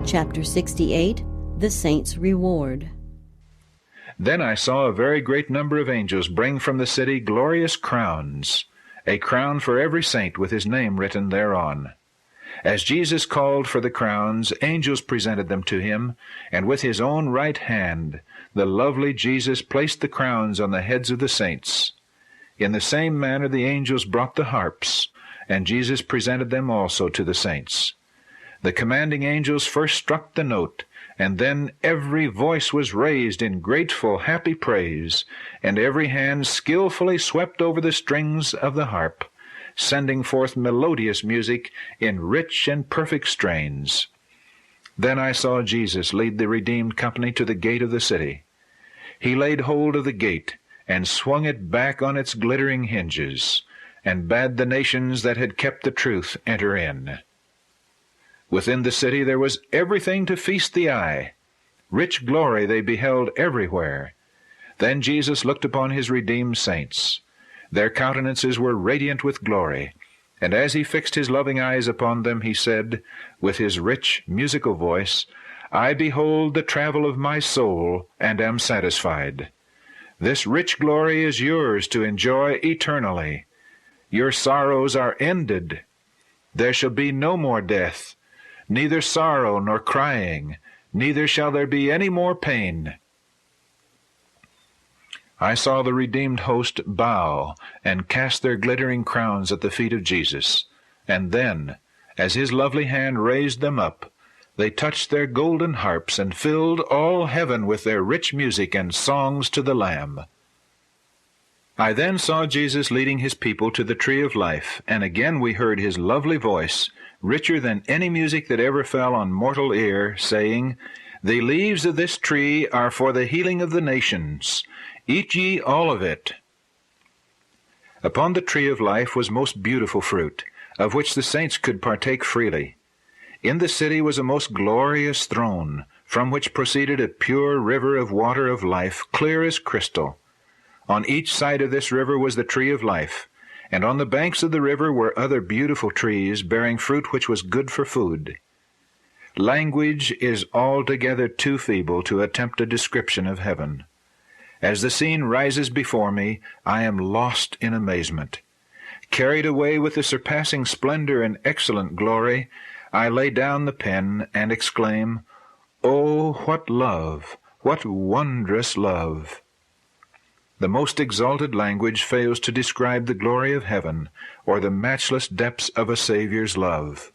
Chapter 68, The Saints' Reward. Then I saw a very great number of angels bring from the city glorious crowns, a crown for every saint with his name written thereon. As Jesus called for the crowns, angels presented them to him, and with his own right hand the lovely Jesus placed the crowns on the heads of the saints. In the same manner the angels brought the harps, and Jesus presented them also to the saints. The commanding angels first struck the note, and then every voice was raised in grateful, happy praise, and every hand skillfully swept over the strings of the harp, sending forth melodious music in rich and perfect strains. Then I saw Jesus lead the redeemed company to the gate of the city. He laid hold of the gate, and swung it back on its glittering hinges, and bade the nations that had kept the truth enter in. Within the city there was everything to feast the eye. Rich glory they beheld everywhere. Then Jesus looked upon his redeemed saints. Their countenances were radiant with glory, and as he fixed his loving eyes upon them, he said, with his rich, musical voice, I behold the travel of my soul, and am satisfied. This rich glory is yours to enjoy eternally. Your sorrows are ended. There shall be no more death, neither sorrow nor crying, neither shall there be any more pain. I saw the redeemed host bow and cast their glittering crowns at the feet of Jesus, and then, as his lovely hand raised them up, they touched their golden harps and filled all heaven with their rich music and songs to the Lamb. I then saw Jesus leading his people to the tree of life, and again we heard his lovely voice, richer than any music that ever fell on mortal ear, saying, The leaves of this tree are for the healing of the nations. Eat ye all of it. Upon the tree of life was most beautiful fruit, of which the saints could partake freely. In the city was a most glorious throne, from which proceeded a pure river of water of life, clear as crystal. On each side of this river was the tree of life, and on the banks of the river were other beautiful trees, bearing fruit which was good for food. Language is altogether too feeble to attempt a description of heaven. As the scene rises before me, I am lost in amazement. Carried away with the surpassing splendor and excellent glory, I lay down the pen and exclaim, Oh, what love! What wondrous love! The most exalted language fails to describe the glory of heaven or the matchless depths of a Savior's love.